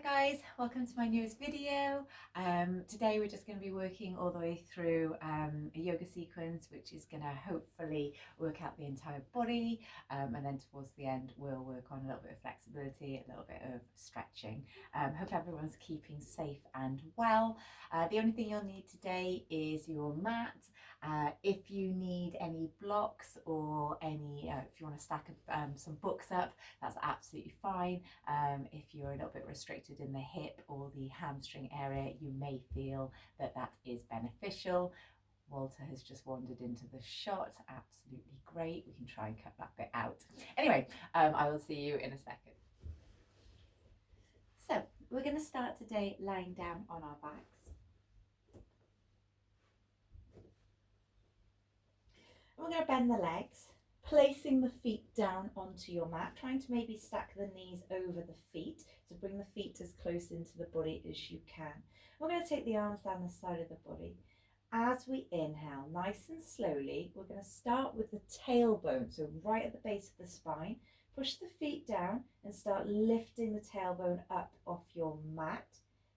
guys, welcome to my newest video. Today we're just going to be working all the way through a yoga sequence which is going to hopefully work out the entire body, and then towards the end we'll work on a little bit of flexibility, a little bit of stretching. Hope everyone's keeping safe and well. The only thing you'll need today is your mat. If you need any blocks or if you want to stack some books up, that's absolutely fine. If you're a little bit restricted in the hip or the hamstring area, you may feel that that is beneficial. Walter has just wandered into the shot. Absolutely great. We can try and cut that bit out. Anyway, I will see you in a second. So we're going to start today lying down on our backs. We're going to bend the legs, placing the feet down onto your mat, trying to maybe stack the knees over the feet to bring the feet as close into the body as you can. We're going to take the arms down the side of the body. As we inhale, nice and slowly, we're going to start with the tailbone, so right at the base of the spine. Push the feet down and start lifting the tailbone up off your mat.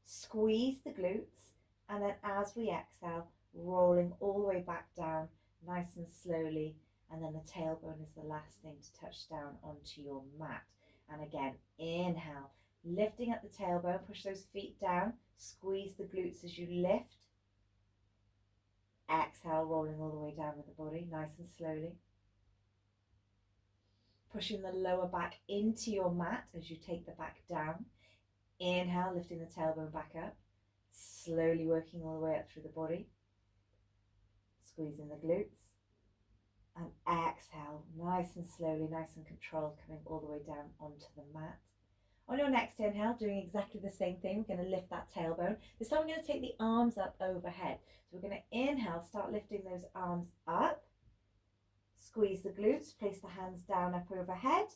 Squeeze the glutes, and then as we exhale, rolling all the way back down, nice and slowly. And then the tailbone is the last thing to touch down onto your mat. And again, inhale, lifting up the tailbone, push those feet down, squeeze the glutes as you lift. Exhale, rolling all the way down with the body, nice and slowly. Pushing the lower back into your mat as you take the back down. Inhale, lifting the tailbone back up, slowly working all the way up through the body. Squeezing the glutes. And exhale, nice and slowly, nice and controlled, coming all the way down onto the mat. On your next inhale, doing exactly the same thing, we're going to lift that tailbone. This time we're going to take the arms up overhead. So we're going to inhale, start lifting those arms up. Squeeze the glutes, place the hands down up overhead.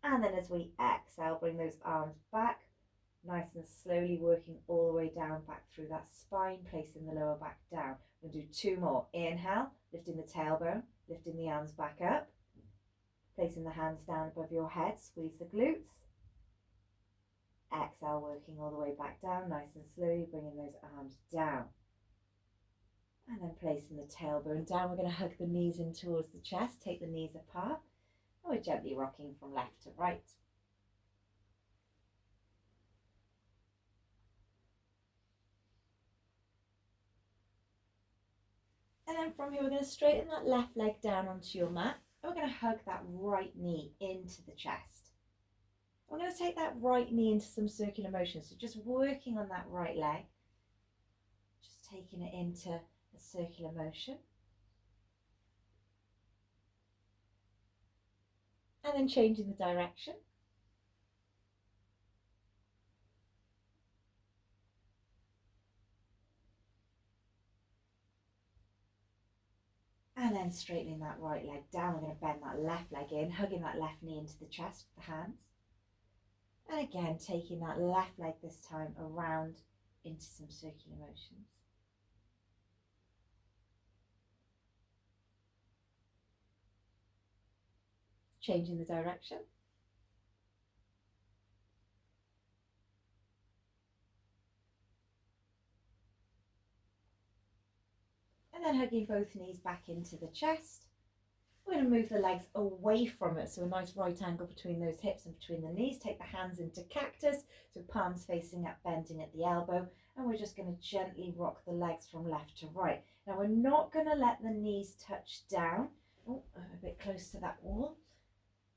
And then as we exhale, bring those arms back, nice and slowly working all the way down back through that spine, placing the lower back down. We'll do two more. Inhale, lifting the tailbone, lifting the arms back up, placing the hands down above your head, squeeze the glutes. Exhale, working all the way back down, nice and slowly, bringing those arms down. And then placing the tailbone down, we're going to hug the knees in towards the chest, take the knees apart, and we're gently rocking from left to right. And then from here, we're going to straighten that left leg down onto your mat. And we're going to hug that right knee into the chest. We're going to take that right knee into some circular motion. So just working on that right leg, just taking it into a circular motion. And then changing the direction. And then straightening that right leg down. We're going to bend that left leg in, hugging that left knee into the chest with the hands. And again, taking that left leg this time around into some circular motions. Changing the direction. And then hugging both knees back into the chest. We're going to move the legs away from it, so a nice right angle between those hips and between the knees. Take the hands into cactus, so palms facing up, bending at the elbow, and we're just going to gently rock the legs from left to right. Now we're not going to let the knees touch down. Oh, I'm a bit close to that wall.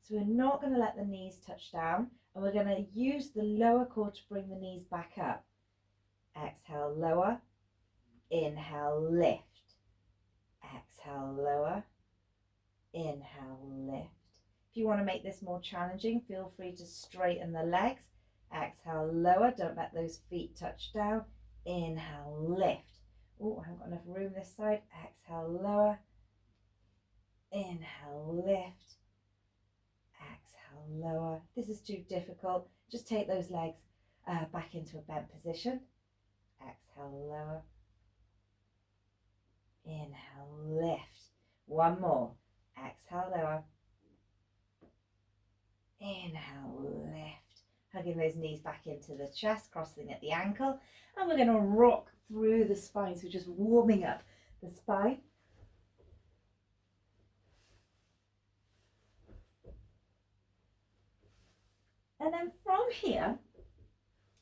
So we're not going to let the knees touch down, and we're going to use the lower core to bring the knees back up. Exhale, lower. Inhale, lift. Exhale, lower. Inhale, lift. If you want to make this more challenging, feel free to straighten the legs. Exhale, lower. Don't let those feet touch down. Inhale, lift. Oh, I haven't got enough room this side. Exhale, lower. Inhale, lift. Exhale, lower. If this is too difficult, just take those legs back into a bent position. Exhale, lower. Inhale, lift. One more. Exhale, lower. Inhale, lift. hugging those knees back into the chest, crossing at the ankle. And we're going to rock through the spine, so just warming up the spine. And then from here,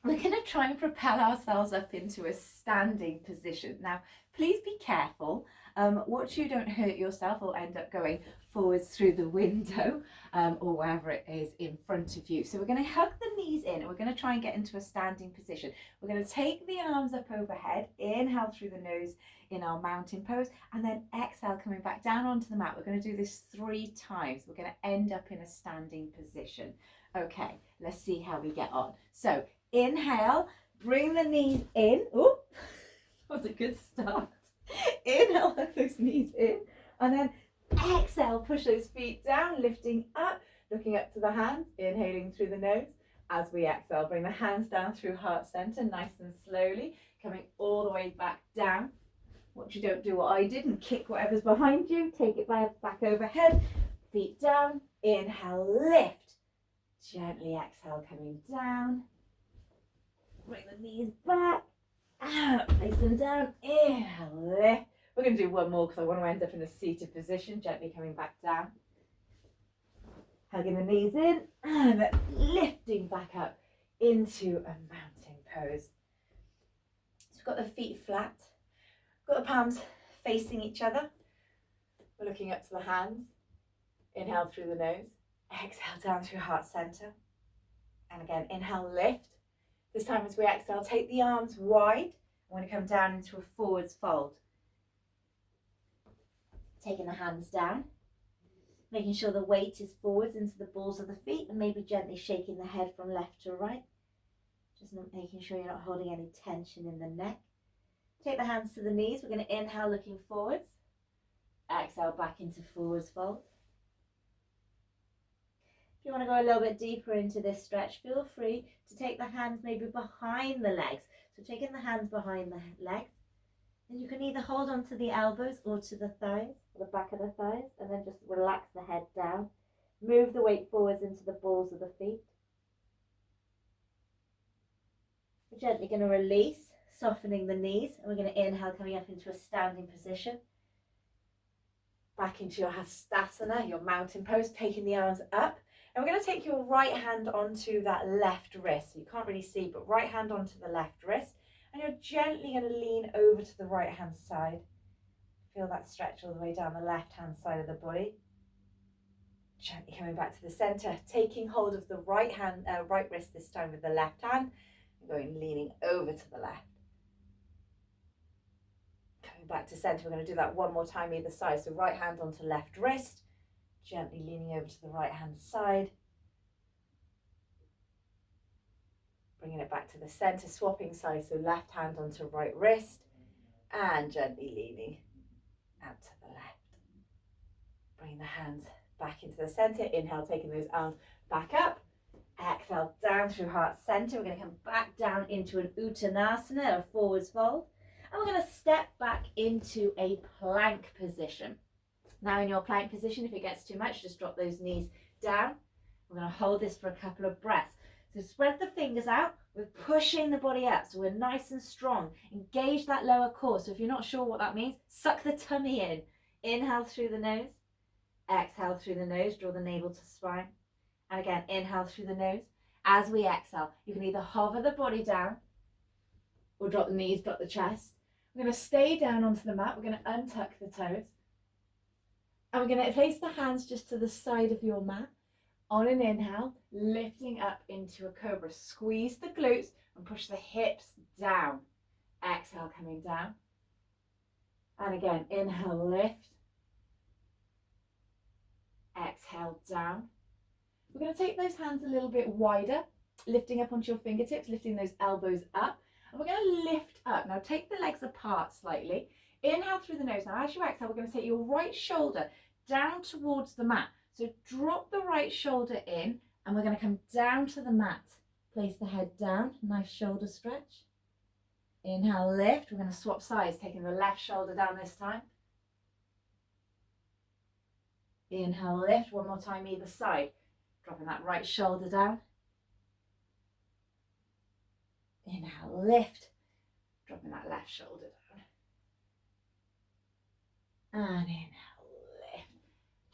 we're going to try and propel ourselves up into a standing position. Now, please be careful. Watch you don't hurt yourself or end up going forwards through the window or wherever it is in front of you. So we're going to hug the knees in and we're going to try and get into a standing position. We're going to take the arms up overhead, inhale through the nose in our mountain pose, and then exhale coming back down onto the mat. We're going to do this 3 times. We're going to end up in a standing position. Okay, let's see how we get on. So inhale, bring the knees in. Oh, that was a good start. Inhale, hug those knees in, and then exhale, push those feet down, lifting up, looking up to the hands, inhaling through the nose. As we exhale, bring the hands down through heart center, nice and slowly, coming all the way back down. Watch you don't do what I did and kick whatever's behind you. Take it back overhead, feet down, inhale, lift. Gently exhale, coming down. Bring the knees back. Place them down. Inhale, lift. We're going to do one more because I want to end up in a seated position. Gently coming back down. Hugging the knees in and lifting back up into a mountain pose. So we've got the feet flat. We've got the palms facing each other. We're looking up to the hands. Inhale through the nose. Exhale down through heart center. And again, inhale, lift. This time as we exhale, take the arms wide. I want to come down into a forwards fold. Taking the hands down. Making sure the weight is forwards into the balls of the feet and maybe gently shaking the head from left to right. Just making sure you're not holding any tension in the neck. Take the hands to the knees. We're going to inhale looking forwards. Exhale back into forwards fold. If you want to go a little bit deeper into this stretch, feel free to take the hands maybe behind the legs. So taking the hands behind the legs, and you can either hold on to the elbows or to the thighs, or the back of the thighs, and then just relax the head down. Move the weight forwards into the balls of the feet. We're gently going to release, softening the knees, and we're going to inhale coming up into a standing position. Back into your Hastasana, your mountain pose, taking the arms up. And we're going to take your right hand onto that left wrist. You can't really see, but right hand onto the left wrist. And you're gently going to lean over to the right hand side. Feel that stretch all the way down the left hand side of the body. Gently coming back to the center, taking hold of the right wrist this time with the left hand. And going leaning over to the left. Coming back to center, we're going to do that one more time either side. So right hand onto left wrist. Gently leaning over to the right hand side. Bringing it back to the center, swapping sides, so left hand onto right wrist and gently leaning out to the left. Bring the hands back into the center. Inhale, taking those arms back up. Exhale, down through heart center. We're going to come back down into an Uttanasana, a forwards fold. And we're going to step back into a plank position. Now in your plank position, if it gets too much, just drop those knees down. We're going to hold this for a couple of breaths. So spread the fingers out. We're pushing the body up, so we're nice and strong. Engage that lower core. So if you're not sure what that means, suck the tummy in. Inhale through the nose. Exhale through the nose. Draw the navel to spine. And again, inhale through the nose. As we exhale, you can either hover the body down or drop the knees, drop the chest. We're going to stay down onto the mat. We're going to untuck the toes. And we're going to place the hands just to the side of your mat. On an inhale, lifting up into a cobra. Squeeze the glutes and push the hips down. Exhale, coming down. And again, inhale, lift. Exhale, down. We're going to take those hands a little bit wider, lifting up onto your fingertips, lifting those elbows up. And we're going to lift up. Now take the legs apart slightly. Inhale through the nose. Now as you exhale, we're going to take your right shoulder down towards the mat. So drop the right shoulder in and we're going to come down to the mat. Place the head down, nice shoulder stretch. Inhale, lift. We're going to swap sides, taking the left shoulder down this time. Inhale, lift. One more time either side. Dropping that right shoulder down. Inhale, lift, dropping that left shoulder down. And inhale, lift.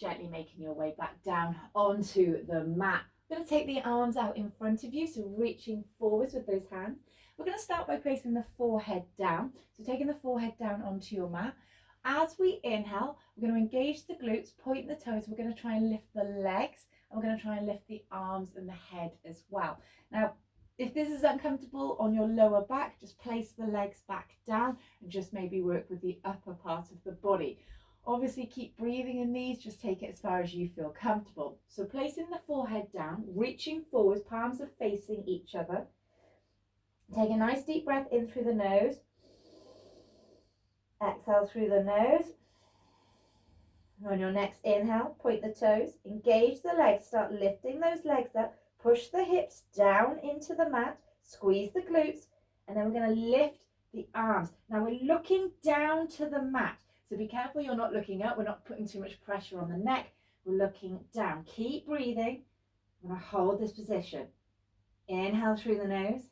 Gently making your way back down onto the mat. We're going to take the arms out in front of you, so reaching forwards with those hands. We're going to start by placing the forehead down. So taking the forehead down onto your mat. As we inhale, we're going to engage the glutes, point the toes. We're going to try and lift the legs, and we're going to try and lift the arms and the head as well. Now, if this is uncomfortable on your lower back, just place the legs back down and just maybe work with the upper part of the body. Obviously, keep breathing in these, just take it as far as you feel comfortable. So placing the forehead down, reaching forwards, palms are facing each other. Take a nice deep breath in through the nose. Exhale through the nose. On your next inhale, point the toes, engage the legs, start lifting those legs up, push the hips down into the mat, squeeze the glutes, and then we're going to lift the arms. Now we're looking down to the mat, so be careful you're not looking up, we're not putting too much pressure on the neck, we're looking down. Keep breathing. I'm going to hold this position. Inhale through the nose,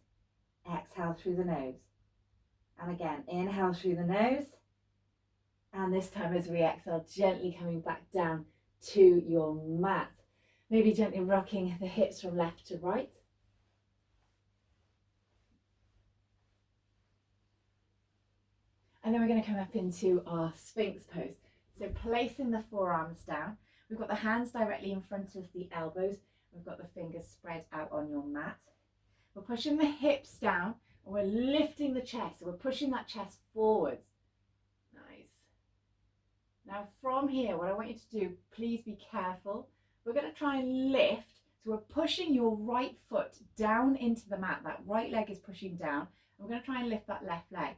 exhale through the nose. And again, inhale through the nose. And this time as we exhale, gently coming back down to your mat. Maybe gently rocking the hips from left to right. And then we're going to come up into our Sphinx pose. So placing the forearms down. We've got the hands directly in front of the elbows. We've got the fingers spread out on your mat. We're pushing the hips down and we're lifting the chest. So we're pushing that chest forwards. Nice. Now from here, what I want you to do, please be careful. We're going to try and lift. So we're pushing your right foot down into the mat. That right leg is pushing down. We're going to try and lift that left leg.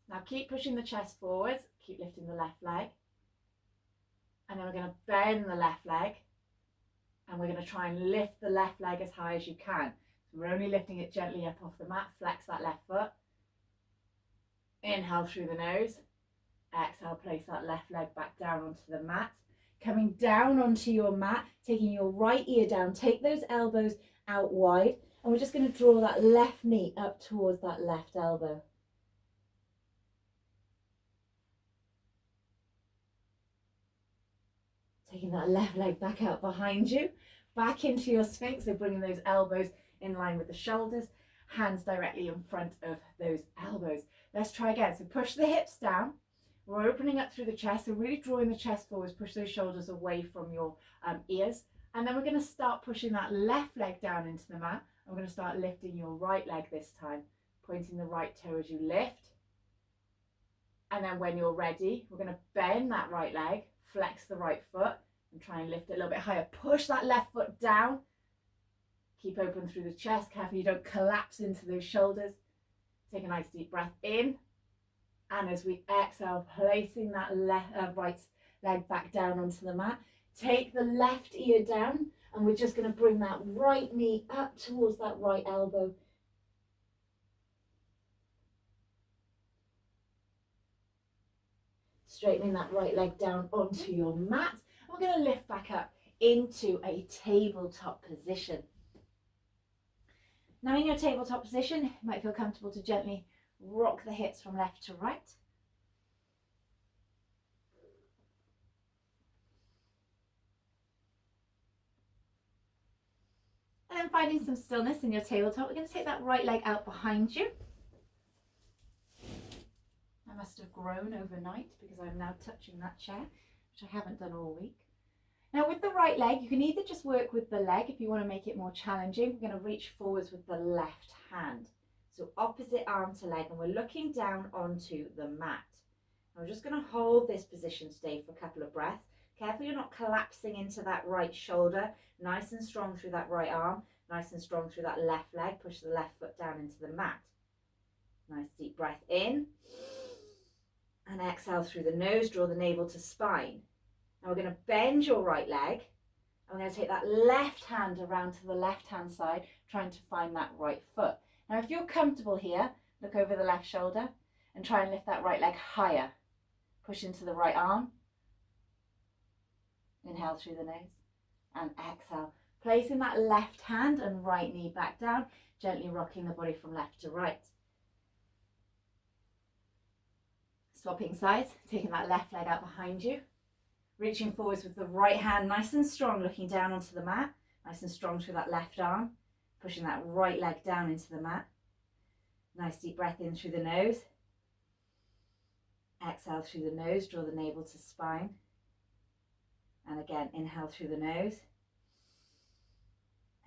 Now keep pushing the chest forwards. Keep lifting the left leg. And then we're going to bend the left leg. And we're going to try and lift the left leg as high as you can. So we're only lifting it gently up off the mat. Flex that left foot. Inhale through the nose. Exhale, place that left leg back down onto the mat. Coming down onto your mat, taking your right ear down. Take those elbows out wide. And we're just going to draw that left knee up towards that left elbow. Taking that left leg back out behind you, back into your Sphinx, so bringing those elbows in line with the shoulders, hands directly in front of those elbows. Let's try again. So push the hips down. We're opening up through the chest, so really drawing the chest forwards, push those shoulders away from your ears. And then we're going to start pushing that left leg down into the mat. And we're going to start lifting your right leg this time, pointing the right toe as you lift. And then when you're ready, we're going to bend that right leg, flex the right foot, and try and lift it a little bit higher. Push that left foot down. Keep open through the chest. Careful you don't collapse into those shoulders. Take a nice deep breath in. And as we exhale, placing that right leg back down onto the mat. Take the left ear down. And we're just going to bring that right knee up towards that right elbow. Straightening that right leg down onto your mat. We're going to lift back up into a tabletop position. Now in your tabletop position, you might feel comfortable to gently rock the hips from left to right. And then finding some stillness in your tabletop, we're going to take that right leg out behind you. I must have grown overnight because I'm now touching that chair, which I haven't done all week. Now with the right leg, you can either just work with the leg if you want to make it more challenging. We're going to reach forwards with the left hand. So opposite arm to leg, and we're looking down onto the mat. And we're just going to hold this position today for a couple of breaths. Careful you're not collapsing into that right shoulder. Nice and strong through that right arm. Nice and strong through that left leg. Push the left foot down into the mat. Nice deep breath in. And exhale through the nose, draw the navel to spine. Now we're going to bend your right leg. And we're going to take that left hand around to the left hand side, trying to find that right foot. Now if you're comfortable here, look over the left shoulder and try and lift that right leg higher. Push into the right arm. Inhale through the nose and exhale, Placing that left hand and right knee back down, gently rocking the body from left to right. Swapping sides, taking that left leg out behind you. Reaching forwards with the right hand nice and strong, looking down onto the mat. Nice and strong through that left arm. Pushing that right leg down into the mat. Nice deep breath in through the nose. Exhale through the nose, draw the navel to spine. And again, inhale through the nose.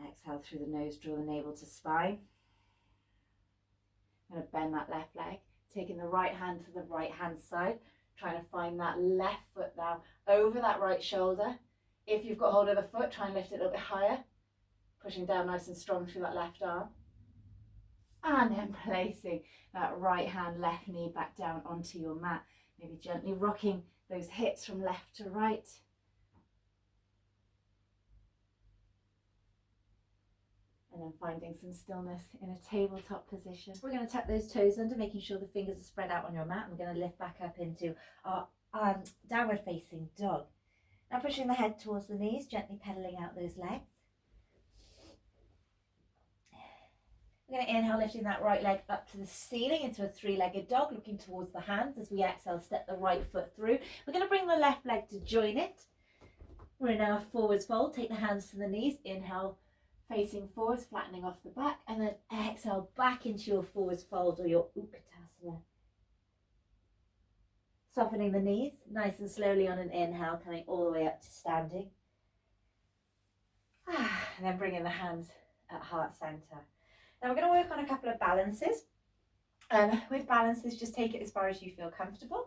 Exhale through the nose, draw the navel to spine. I'm going to bend that left leg, taking the right hand to the right hand side, trying to find that left foot now over that right shoulder. If you've got hold of the foot, try and lift it a little bit higher, pushing down nice and strong through that left arm. And then placing that right hand, left knee back down onto your mat, maybe gently rocking those hips from left to right. And then finding some stillness in a tabletop position. We're going to tuck those toes under, making sure the fingers are spread out on your mat. We're going to lift back up into our downward facing dog. Now pushing the head towards the knees, gently pedaling out those legs. We're going to inhale, lifting that right leg up to the ceiling into a three-legged dog, looking towards the hands. As we exhale, step the right foot through. We're going to bring the left leg to join it. We're in our forwards fold. Take the hands to the knees. Inhale, facing forwards, flattening off the back, and then exhale back into your forwards fold or your Utkatasana. Softening the knees, nice and slowly on an inhale, coming all the way up to standing. And then bringing the hands at heart center. Now we're going to work on a couple of balances. With balances, just take it as far as you feel comfortable.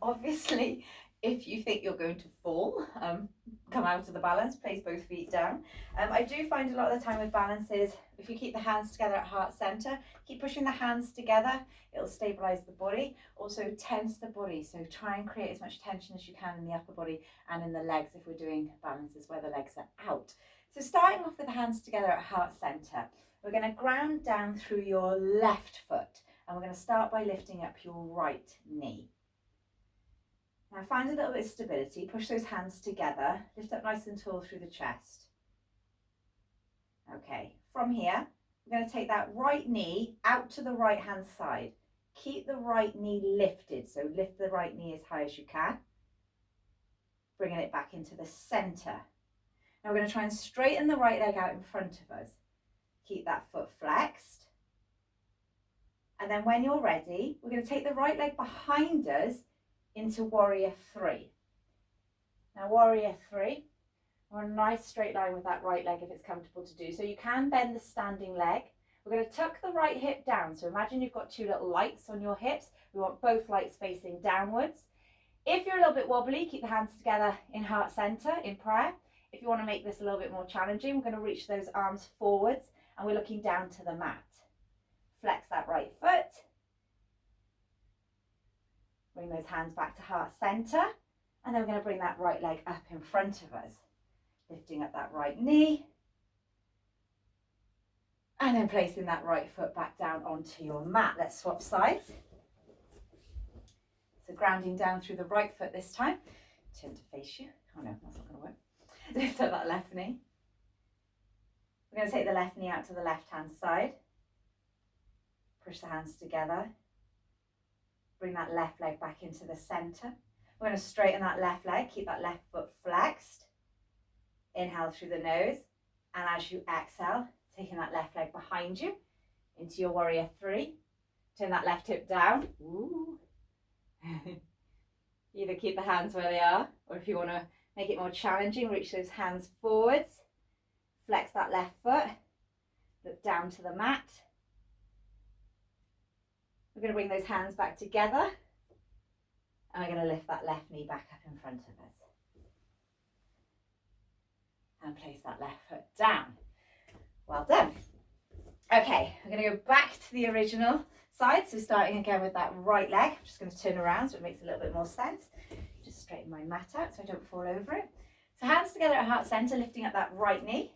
Obviously, if you think you're going to fall, come out of the balance, place both feet down. I do find a lot of the time with balances, if you keep the hands together at heart center, keep pushing the hands together, it'll stabilize the body, also tense the body. So try and create as much tension as you can in the upper body and in the legs if we're doing balances where the legs are out. So starting off with the hands together at heart center, we're going to ground down through your left foot, and we're going to start by lifting up your right knee. Now find a little bit of stability, push those hands together, lift up nice and tall through the chest. Okay, from here, we're going to take that right knee out to the right hand side. Keep the right knee lifted, so lift the right knee as high as you can. Bringing it back into the center. Now we're going to try and straighten the right leg out in front of us. Keep that foot flexed. And then when you're ready, we're going to take the right leg behind us into warrior three. Now warrior three, we're on a nice straight line with that right leg if it's comfortable to do so. You can bend the standing leg. We're going to tuck the right hip down. So imagine you've got two little lights on your hips. We want both lights facing downwards. If you're a little bit wobbly, keep the hands together in heart center in prayer. If you want to make this a little bit more challenging, we're going to reach those arms forwards and we're looking down to the mat. Flex that right foot. Bring those hands back to heart center. And then we're going to bring that right leg up in front of us. Lifting up that right knee. And then placing that right foot back down onto your mat. Let's swap sides. So grounding down through the right foot this time. Turn to face you. Oh no, that's not going to work. Lift up that left knee. We're going to take the left knee out to the left hand side. Push the hands together. Bring that left leg back into the center. We're going to straighten that left leg. Keep that left foot flexed. Inhale through the nose. And as you exhale, taking that left leg behind you into your warrior three. Turn that left hip down. Ooh. Either keep the hands where they are, or if you want to make it more challenging, reach those hands forwards. Flex that left foot. Look down to the mat. We're going to bring those hands back together. And we're going to lift that left knee back up in front of us. And place that left foot down. Well done. Okay, we're going to go back to the original side. So starting again with that right leg. I'm just going to turn around so it makes a little bit more sense. Just straighten my mat out so I don't fall over it. So hands together at heart center, lifting up that right knee.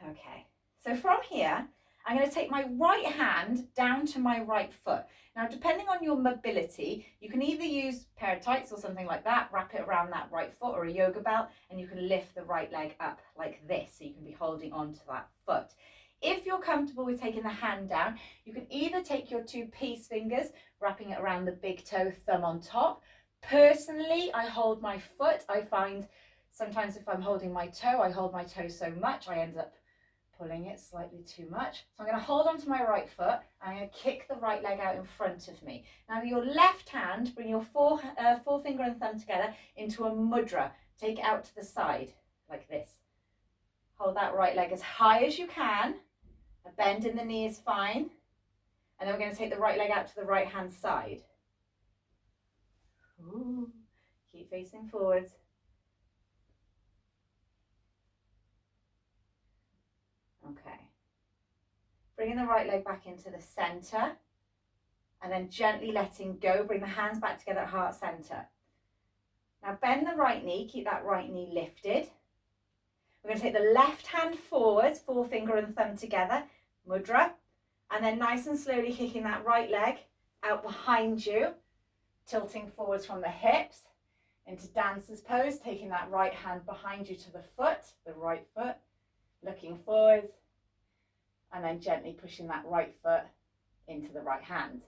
Okay, so from here, I'm going to take my right hand down to my right foot. Now, depending on your mobility, you can either use a pair of tights or something like that, wrap it around that right foot, or a yoga belt, and you can lift the right leg up like this, so you can be holding on to that foot. If you're comfortable with taking the hand down, you can either take your 2 peace fingers, wrapping it around the big toe, thumb on top. Personally, I hold my foot. I find sometimes if I'm holding my toe, I hold my toe so much, I end up pulling it slightly too much. So I'm going to hold on to my right foot and I'm going to kick the right leg out in front of me. Now with your left hand, bring your forefinger and thumb together into a mudra. Take it out to the side like this. Hold that right leg as high as you can. A bend in the knee is fine. And then we're going to take the right leg out to the right hand side. Ooh. Keep facing forwards. Okay. Bringing the right leg back into the center and then gently letting go. Bring the hands back together at heart center. Now bend the right knee, keep that right knee lifted. We're going to take the left hand forwards, forefinger and thumb together, mudra, and then nice and slowly kicking that right leg out behind you, tilting forwards from the hips into dancer's pose, taking that right hand behind you to the foot, the right foot, looking forwards, and then gently pushing that right foot into the right hand.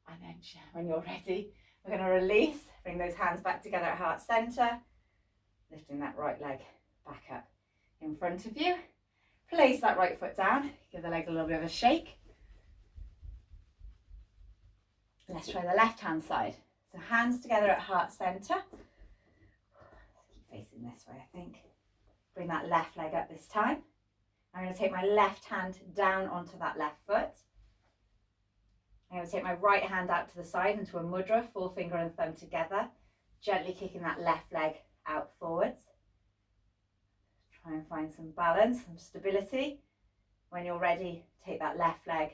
And then when you're ready, we're going to release, bring those hands back together at heart center, lifting that right leg back up in front of you. Place that right foot down, give the legs a little bit of a shake. Let's try the left hand side. So hands together at heart center. Keep facing this way, I think. Bring that left leg up this time. I'm going to take my left hand down onto that left foot. I'm going to take my right hand out to the side into a mudra, forefinger and thumb together, gently kicking that left leg out forwards. Try and find some balance, some stability. When you're ready, take that left leg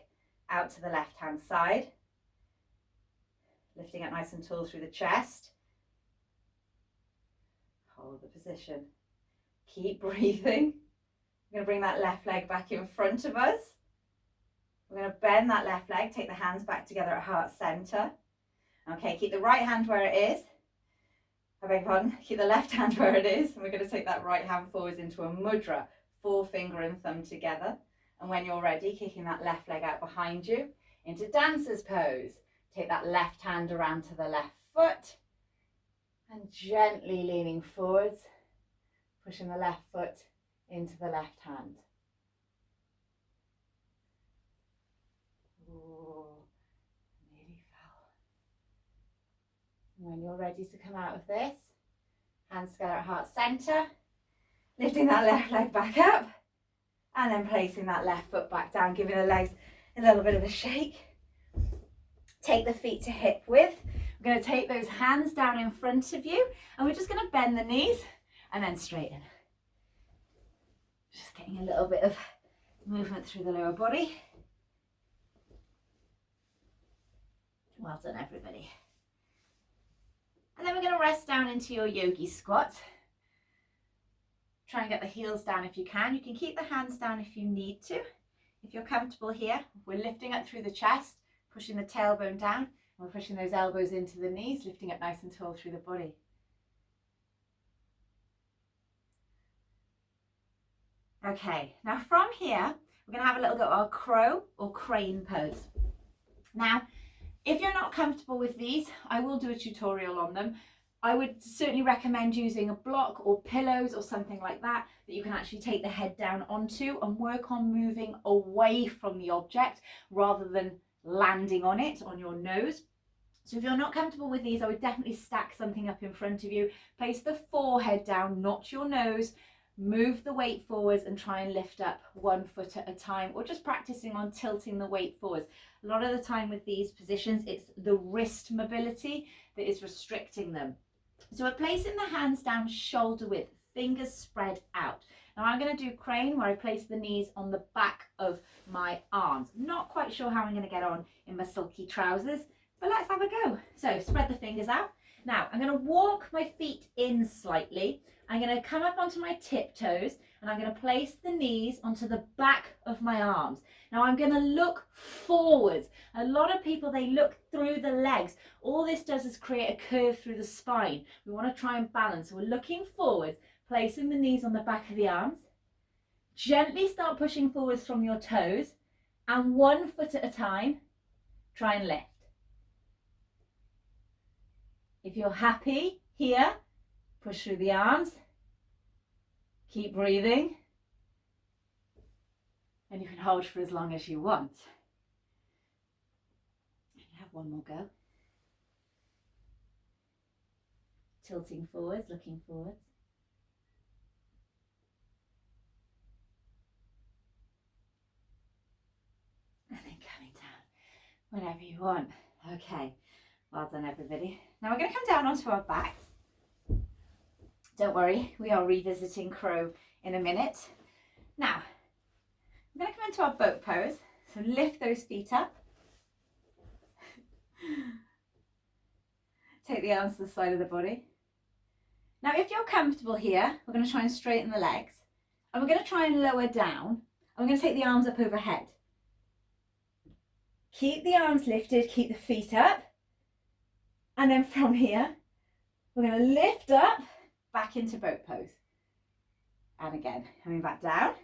out to the left hand side, lifting it nice and tall through the chest. Hold the position. Keep breathing. We're going to bring that left leg back in front of us. We're going to bend that left leg, take the hands back together at heart center. Okay, keep the right hand where it is. I beg your pardon, keep the left hand where it is. And we're going to take that right hand forwards into a mudra, forefinger and thumb together. And when you're ready, kicking that left leg out behind you into dancer's pose. Take that left hand around to the left foot and gently leaning forwards, pushing the left foot into the left hand. Ooh, nearly fell. When you're ready to come out of this, hands together at heart center, lifting that left leg back up and then placing that left foot back down, giving the legs a little bit of a shake. Take the feet to hip width. We're going to take those hands down in front of you and we're just going to bend the knees and then straighten. Just getting a little bit of movement through the lower body. Well done, everybody. And then we're going to rest down into your yogi squat. Try and get the heels down if you can. You can keep the hands down if you need to. If you're comfortable here, we're lifting up through the chest, pushing the tailbone down, and we're pushing those elbows into the knees, lifting up nice and tall through the body. Okay, now from here, we're going to have a little go at our crow or crane pose. Now, if you're not comfortable with these, I will do a tutorial on them. I would certainly recommend using a block or pillows or something like that you can actually take the head down onto and work on moving away from the object rather than landing on it, on your nose. So if you're not comfortable with these, I would definitely stack something up in front of you. Place the forehead down, not your nose. Move the weight forwards and try and lift up 1 foot at a time, or just practicing on tilting the weight forwards. A lot of the time with these positions, it's the wrist mobility that is restricting them. So we're placing the hands down shoulder width, fingers spread out. Now I'm going to do crane where I place the knees on the back of my arms. Not quite sure how I'm going to get on in my silky trousers, but let's have a go. So spread the fingers out. Now I'm going to walk my feet in slightly I'm going to come up onto my tiptoes and I'm going to place the knees onto the back of my arms. Now I'm going to look forwards. A lot of people, they look through the legs. All this does is create a curve through the spine. We want to try and balance. So we're looking forwards, placing the knees on the back of the arms. Gently start pushing forwards from your toes, and 1 foot at a time, try and lift. If you're happy here, push through the arms, keep breathing, and you can hold for as long as you want. You have one more go. Tilting forwards, looking forwards. And then coming down whenever you want. Okay, well done everybody. Now we're going to come down onto our backs. Don't worry, we are revisiting crow in a minute. Now, we're going to come into our boat pose. So lift those feet up. Take the arms to the side of the body. Now, if you're comfortable here, we're going to try and straighten the legs. And we're going to try and lower down. And we're going to take the arms up overhead. Keep the arms lifted, keep the feet up. And then from here, we're going to lift up, back into boat pose. And again, coming back down.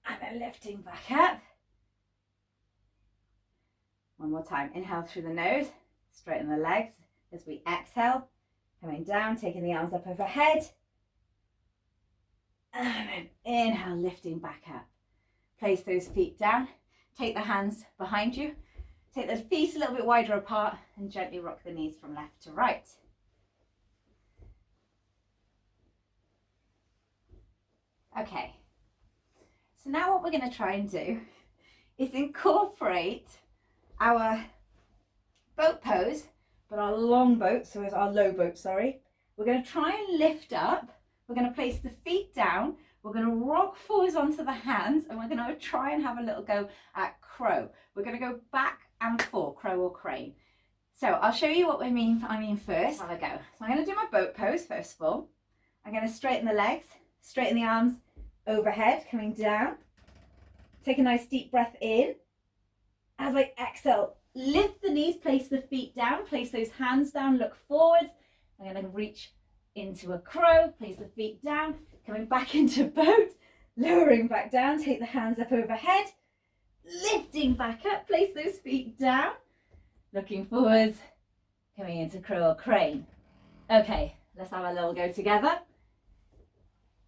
And then lifting back up. One more time. Inhale through the nose, straighten the legs as we exhale. Coming down, taking the arms up overhead. And then inhale, lifting back up. Place those feet down. Take the hands behind you. Take those feet a little bit wider apart and gently rock the knees from left to right. Okay, so now what we're going to try and do is incorporate our boat pose, but our long boat, so it's our low boat, sorry. We're going to try and lift up. We're going to place the feet down. We're going to rock forwards onto the hands, and we're going to try and have a little go at crow. We're going to go back and forth, crow or crane. So I'll show you what I mean first. Have a go. So I'm going to do my boat pose first of all. I'm going to straighten the legs, straighten the arms overhead, coming down. Take a nice deep breath in. As I exhale, lift the knees, place the feet down, place those hands down, look forwards. I'm going to reach into a crow, place the feet down, coming back into boat, lowering back down, take the hands up overhead, lifting back up, place those feet down, looking forwards, coming into crow or crane. Okay, let's have a little go together.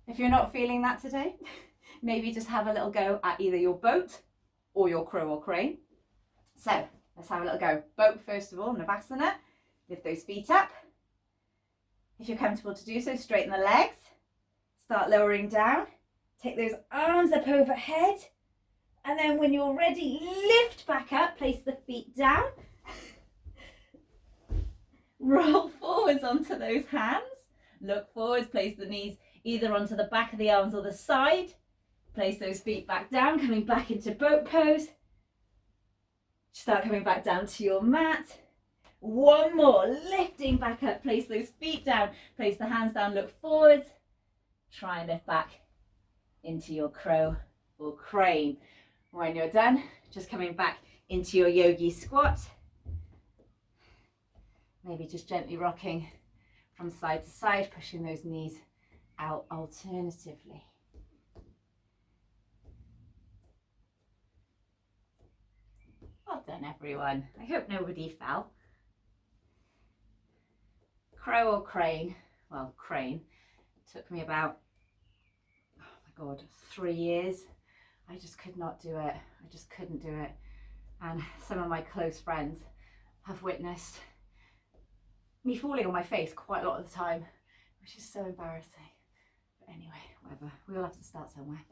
If you're not feeling that today, maybe just have a little go at either your boat or your crow or crane. So let's have a little go. Boat first of all, Namaslay. Lift those feet up. If you're comfortable to do so, straighten the legs. Start lowering down. Take those arms up overhead. And then when you're ready, lift back up. Place the feet down. Roll forwards onto those hands. Look forwards, place the knees either onto the back of the arms or the side. Place those feet back down, coming back into boat pose. Start coming back down to your mat. One more, lifting back up, place those feet down, place the hands down, look forwards. Try and lift back into your crow or crane. When you're done, just coming back into your yogi squat. Maybe just gently rocking from side to side, pushing those knees out alternatively. Well done, everyone. I hope nobody fell. Crow or crane? Well, crane. It took me about, oh my God, 3 years. I just could not do it. I just couldn't do it. And some of my close friends have witnessed me falling on my face quite a lot of the time, which is so embarrassing. But anyway, whatever. We all have to start somewhere.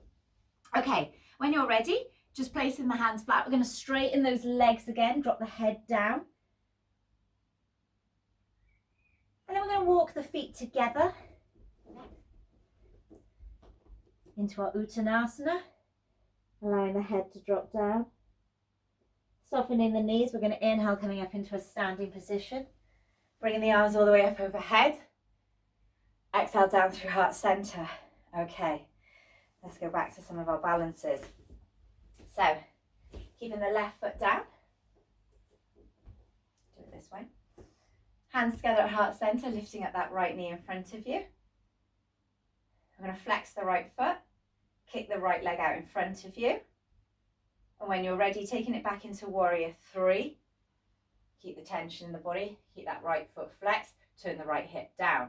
Okay, when you're ready, just placing the hands flat. We're going to straighten those legs again, drop the head down. And then we're going to walk the feet together into our Uttanasana, allowing the head to drop down. Softening the knees, we're going to inhale, coming up into a standing position. Bringing the arms all the way up overhead. Exhale down through heart center. Okay, let's go back to some of our balances. So, keeping the left foot down. Do it this way. Hands together at heart center, lifting up that right knee in front of you. I'm going to flex the right foot, kick the right leg out in front of you. And when you're ready, taking it back into warrior three. Keep the tension in the body, keep that right foot flexed, turn the right hip down.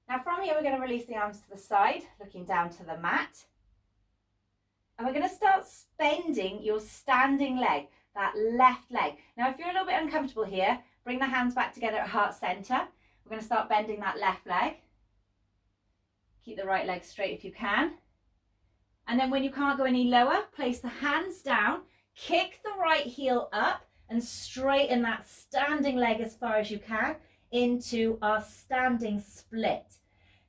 Now from here, we're going to release the arms to the side, looking down to the mat. And we're going to start bending your standing leg, that left leg. Now, if you're a little bit uncomfortable here, bring the hands back together at heart center. We're going to start bending that left leg. Keep the right leg straight if you can. And then when you can't go any lower, place the hands down, kick the right heel up and straighten that standing leg as far as you can into our standing split.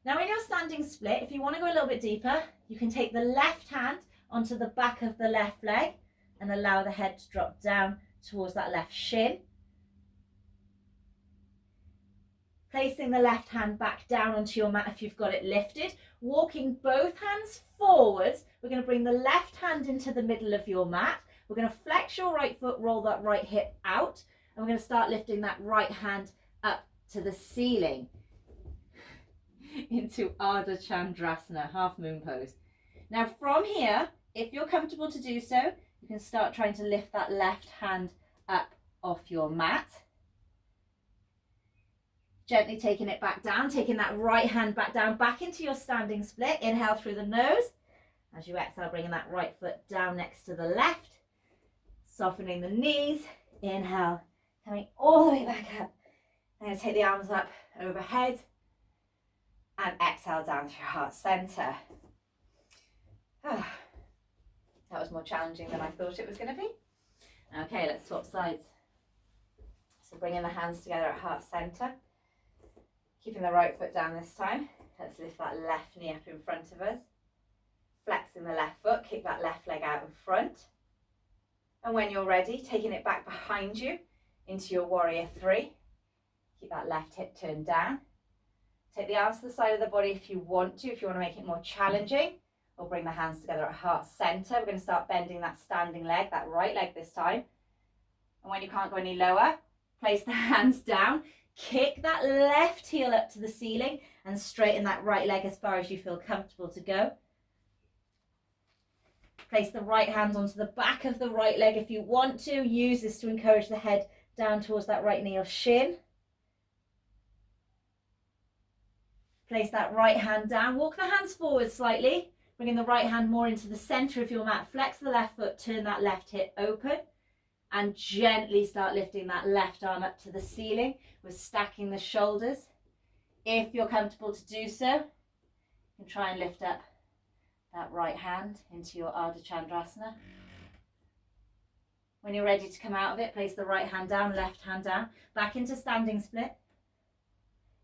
Now in your standing split, if you want to go a little bit deeper, you can take the left hand onto the back of the left leg and allow the head to drop down towards that left shin. Placing the left hand back down onto your mat if you've got it lifted. Walking both hands forwards, we're going to bring the left hand into the middle of your mat. We're going to flex your right foot, roll that right hip out, and we're going to start lifting that right hand up to the ceiling into Ardha Chandrasana, half moon pose. Now from here, if you're comfortable to do so, you can start trying to lift that left hand up off your mat. Gently taking it back down, taking that right hand back down, back into your standing split. Inhale through the nose. As you exhale, bringing that right foot down next to the left. Softening the knees. Inhale, coming all the way back up. I'm going to take the arms up overhead. And exhale down through heart center. That was more challenging than I thought it was going to be. Okay, let's swap sides. So bringing the hands together at heart center. Keeping the right foot down this time. Let's lift that left knee up in front of us. Flexing the left foot, kick that left leg out in front. And when you're ready, taking it back behind you into your warrior three. Keep that left hip turned down. Take the arms to the side of the body if you want to make it more challenging. Or bring the hands together at heart center. We're going to start bending that standing leg, that right leg this time. And when you can't go any lower, place the hands down. Kick that left heel up to the ceiling and straighten that right leg as far as you feel comfortable to go. Place the right hand onto the back of the right leg if you want to. Use this to encourage the head down towards that right knee or shin. Place that right hand down. Walk the hands forward slightly. Bringing the right hand more into the center of your mat. Flex the left foot, turn that left hip open. And gently start lifting that left arm up to the ceiling. We're stacking the shoulders. If you're comfortable to do so, you can try and lift up that right hand into your Ardha Chandrasana. When you're ready to come out of it, place the right hand down, left hand down, back into standing split.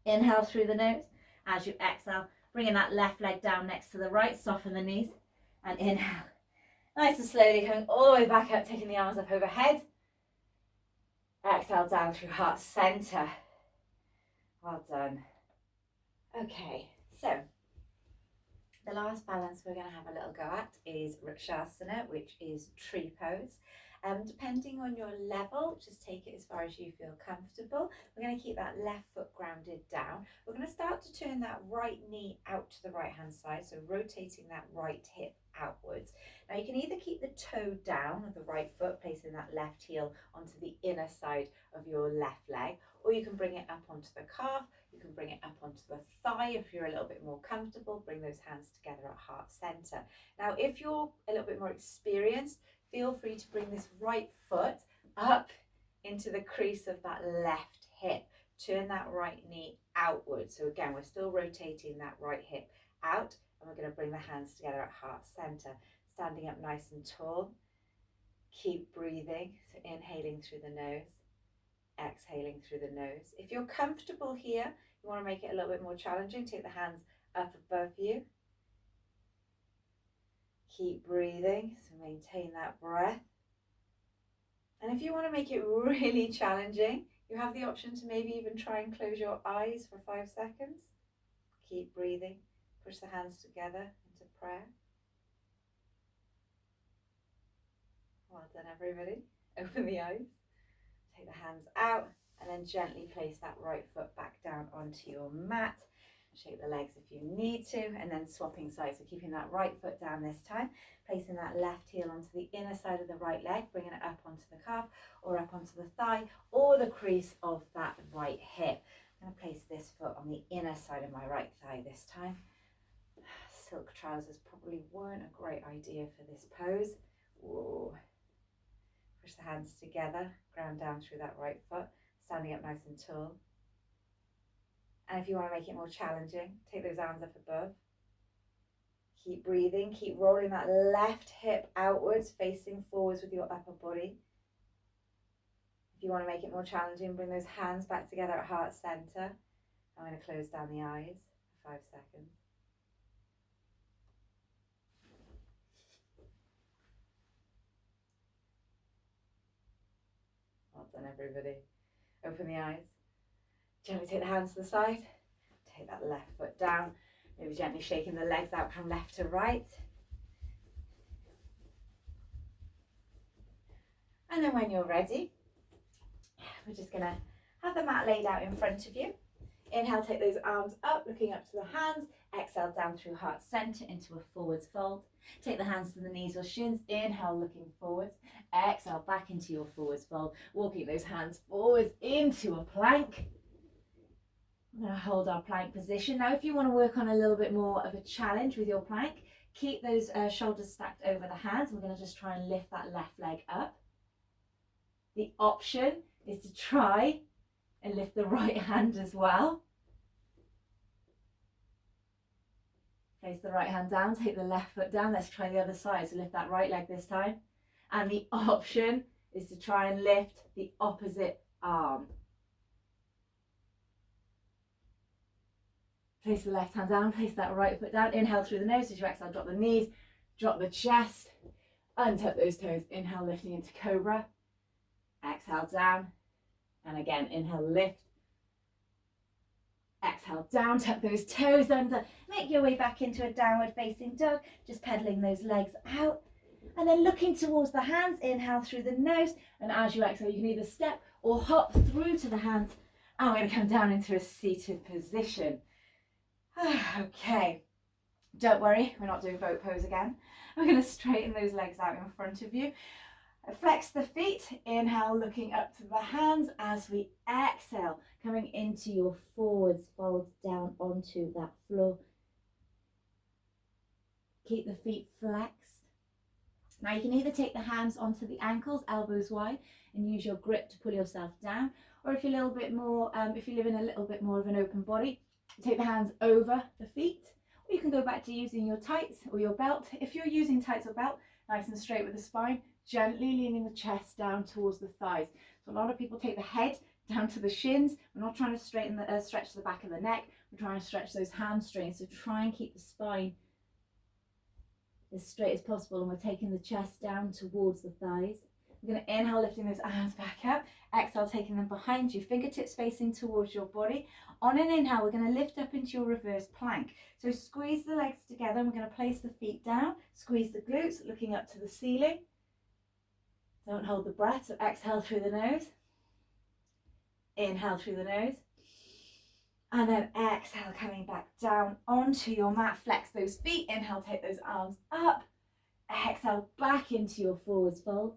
Inhale through the nose. As you exhale, bringing that left leg down next to the right, soften the knees, and inhale. Nice and slowly coming all the way back up, taking the arms up overhead. Exhale down through heart center. Well done. Okay, so the last balance we're going to have a little go at is Rakshasana, which is tree pose. Depending on your level, just take it as far as you feel comfortable. We're going to keep that left foot grounded down. We're going to start to turn that right knee out to the right hand side, so rotating that right hip outwards. Now you can either keep the toe down of the right foot, placing that left heel onto the inner side of your left leg, or you can bring it up onto the calf, you can bring it up onto the thigh if you're a little bit more comfortable. Bring those hands together at heart center. Now if you're a little bit more experienced, feel free to bring this right foot up into the crease of that left hip. Turn that right knee outwards. So again, we're still rotating that right hip out, and we're going to bring the hands together at heart center. Standing up nice and tall. Keep breathing. So inhaling through the nose, exhaling through the nose. If you're comfortable here, you want to make it a little bit more challenging, take the hands up above you. Keep breathing, so maintain that breath. And if you want to make it really challenging, You have the option to maybe even try and close your eyes for 5 seconds. Keep breathing. Push the hands together into prayer. Well done, everybody. Open the eyes. Take the hands out and then gently place that right foot back down onto your mat. Shake the legs if you need to, and then swapping sides. So keeping that right foot down this time, placing that left heel onto the inner side of the right leg, bringing it up onto the calf or up onto the thigh or the crease of that right hip. I'm going to place this foot on the inner side of my right thigh this time. Silk trousers probably weren't a great idea for this pose. Whoa. Push the hands together, ground down through that right foot, standing up nice and tall. And if you want to make it more challenging, take those arms up above. Keep breathing, keep rolling that left hip outwards, facing forwards with your upper body. If you want to make it more challenging, bring those hands back together at heart center. I'm going to close down the eyes for 5 seconds. Well done, everybody. Open the eyes. Gently take the hands to the side. Take that left foot down. Maybe gently shaking the legs out from left to right. And then when you're ready, we're just going to have the mat laid out in front of you. Inhale, take those arms up, looking up to the hands. Exhale, down through heart center into a forwards fold. Take the hands to the knees or shins. Inhale, looking forwards. Exhale, back into your forwards fold. Walking those hands forwards into a plank. We're going to hold our plank position. Now, if you want to work on a little bit more of a challenge with your plank, keep those shoulders stacked over the hands. We're going to just try and lift that left leg up. The option is to try and lift the right hand as well. Place the right hand down, take the left foot down. Let's try the other side. So lift that right leg this time. And the option is to try and lift the opposite arm. Place the left hand down, place that right foot down. Inhale through the nose as you exhale, drop the knees, drop the chest, untuck those toes. Inhale, lifting into cobra. Exhale, down. And again, inhale, lift. Exhale, down, tuck those toes under. Make your way back into a downward facing dog, just pedaling those legs out. And then looking towards the hands, inhale through the nose. And as you exhale, you can either step or hop through to the hands. And we're going to come down into a seated position. Okay, don't worry, we're not doing boat pose again. We're going to straighten those legs out in front of you. Flex the feet, inhale, looking up to the hands as we exhale, coming into your forwards fold down onto that floor. Keep the feet flexed. Now you can either take the hands onto the ankles, elbows wide, and use your grip to pull yourself down, or if you're a little bit more, if you live in a little bit more of an open body, take the hands over the feet, or you can go back to using your tights or your belt. If you're using tights or belt, nice and straight with the spine, gently leaning the chest down towards the thighs. So a lot of people take the head down to the shins. We're not trying to straighten the stretch the back of the neck. We're trying to stretch those hamstrings. So try and keep the spine as straight as possible, and we're taking the chest down towards the thighs. We're going to inhale, lifting those arms back up. Exhale, taking them behind you, fingertips facing towards your body. On an inhale, we're going to lift up into your reverse plank. So squeeze the legs together, and we're going to place the feet down, squeeze the glutes, looking up to the ceiling. Don't hold the breath, so exhale through the nose. Inhale through the nose. And then exhale, coming back down onto your mat. Flex those feet. Inhale, take those arms up. Exhale, back into your forwards fold.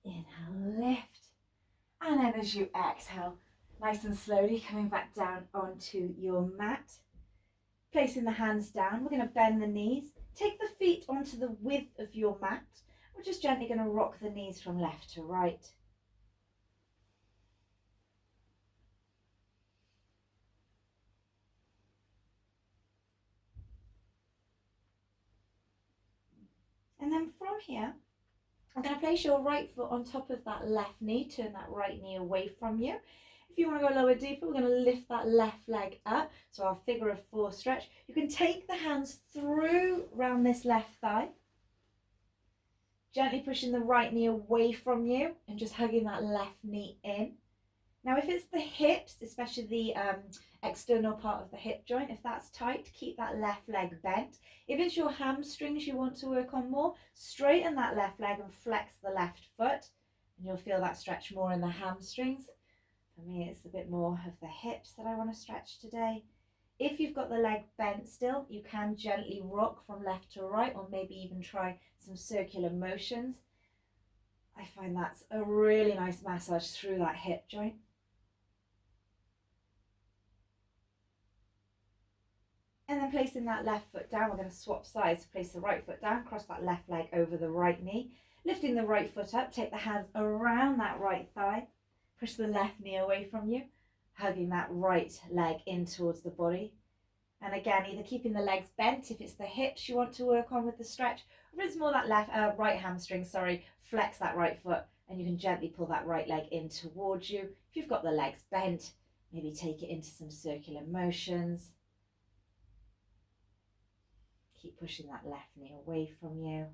Inhale, lift. And then as you exhale, nice and slowly coming back down onto your mat. Placing the hands down, we're going to bend the knees. Take the feet onto the width of your mat. We're just gently going to rock the knees from left to right. And then from here, I'm going to place your right foot on top of that left knee. Turn that right knee away from you. If you want to go a little bit deeper, we're going to lift that left leg up. So our figure of four stretch. You can take the hands through round this left thigh. Take the hands Gently pushing the right knee away from you and just hugging that left knee in. Now, if it's the hips, especially the external part of the hip joint, if that's tight, keep that left leg bent. If it's your hamstrings you want to work on more, straighten that left leg and flex the left foot, and you'll feel that stretch more in the hamstrings. For me, it's a bit more of the hips that I want to stretch today. If you've got the leg bent still, you can gently rock from left to right, or maybe even try some circular motions. I find that's a really nice massage through that hip joint. And then placing that left foot down, we're going to swap sides. Place the right foot down, cross that left leg over the right knee. Lifting the right foot up, take the hands around that right thigh. Push the left knee away from you, hugging that right leg in towards the body. And again, either keeping the legs bent if it's the hips you want to work on with the stretch, or if it's more that right hamstring, flex that right foot and you can gently pull that right leg in towards you. If you've got the legs bent, maybe take it into some circular motions. Keep pushing that left knee away from you.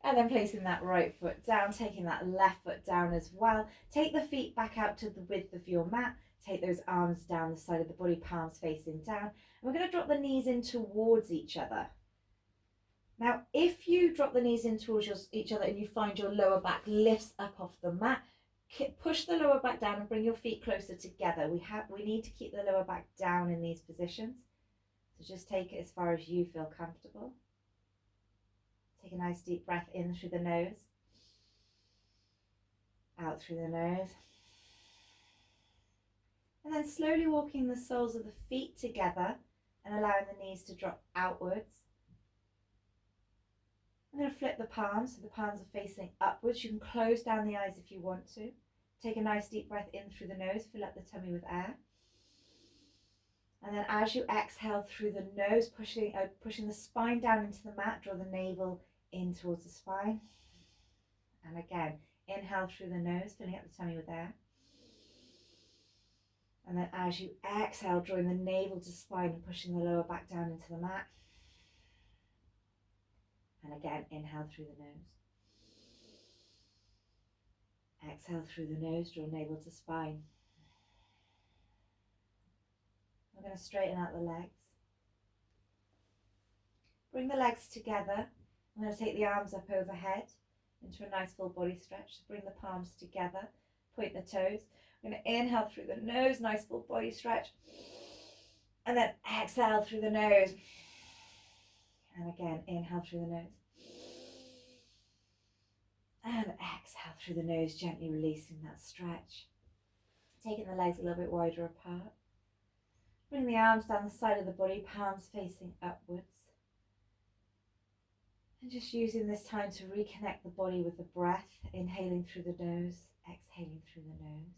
And then placing that right foot down, taking that left foot down as well. Take the feet back out to the width of your mat. Take those arms down the side of the body, palms facing down. And we're going to drop the knees in towards each other. Now, if you drop the knees in towards each other and you find your lower back lifts up off the mat, push the lower back down and bring your feet closer together. We need to keep the lower back down in these positions. So just take it as far as you feel comfortable. Take a nice deep breath in through the nose, out through the nose. And then slowly walking the soles of the feet together and allowing the knees to drop outwards. I'm going to flip the palms, so the palms are facing upwards. You can close down the eyes if you want to. Take a nice deep breath in through the nose, fill up the tummy with air. And then as you exhale through the nose, pushing the spine down into the mat, draw the navel in towards the spine. And again, inhale through the nose, filling up the tummy with air. And then as you exhale, drawing the navel to spine and pushing the lower back down into the mat. And again, inhale through the nose. Exhale through the nose, draw navel to spine. We're going to straighten out the legs. Bring the legs together. I'm going to take the arms up overhead into a nice full body stretch. So bring the palms together, point the toes. I'm going to inhale through the nose, nice full body stretch. And then exhale through the nose. And again, inhale through the nose. And exhale through the nose, gently releasing that stretch. Taking the legs a little bit wider apart. Bring the arms down the side of the body, palms facing upwards. And just using this time to reconnect the body with the breath, inhaling through the nose, exhaling through the nose.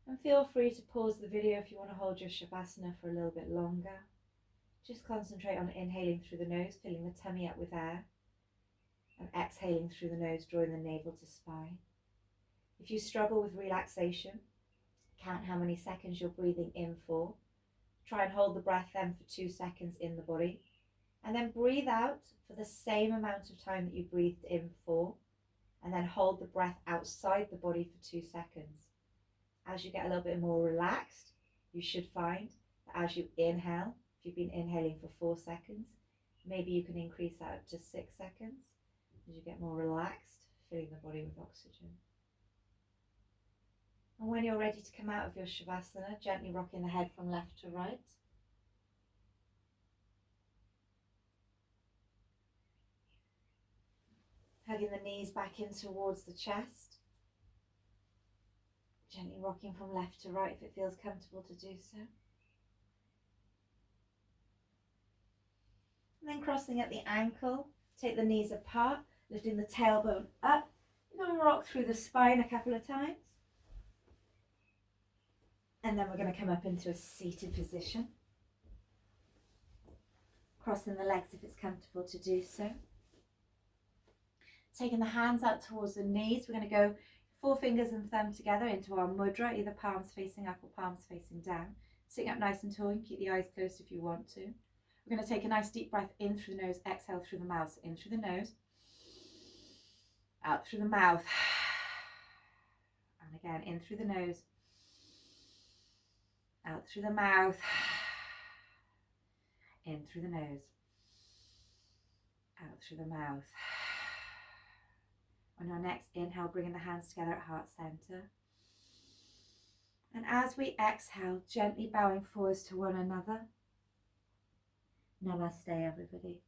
And feel free to pause the video if you want to hold your Shavasana for a little bit longer. Just concentrate on inhaling through the nose, filling the tummy up with air. And exhaling through the nose, drawing the navel to spine. If you struggle with relaxation, count how many seconds you're breathing in for. Try and hold the breath then for 2 seconds in the body. And then breathe out for the same amount of time that you breathed in for. And then hold the breath outside the body for 2 seconds. As you get a little bit more relaxed, you should find that as you inhale, if you've been inhaling for 4 seconds, maybe you can increase that up to 6 seconds. As you get more relaxed, filling the body with oxygen. And when you're ready to come out of your Shavasana, gently rocking the head from left to right. Hugging the knees back in towards the chest. Gently rocking from left to right if it feels comfortable to do so. And then crossing at the ankle, take the knees apart, lifting the tailbone up. You're going to rock through the spine a couple of times. And then we're going to come up into a seated position. Crossing the legs if it's comfortable to do so. Taking the hands out towards the knees, we're going to go 4 fingers and thumb together into our mudra, either palms facing up or palms facing down. Sitting up nice and tall, you can keep the eyes closed if you want to. We're going to take a nice deep breath in through the nose, exhale through the mouth. So in through the nose, out through the mouth. And again, in through the nose, out through the mouth, in through the nose, out through the mouth. On our next inhale, bringing the hands together at heart center. And as we exhale, gently bowing forwards to one another. Namaste, everybody.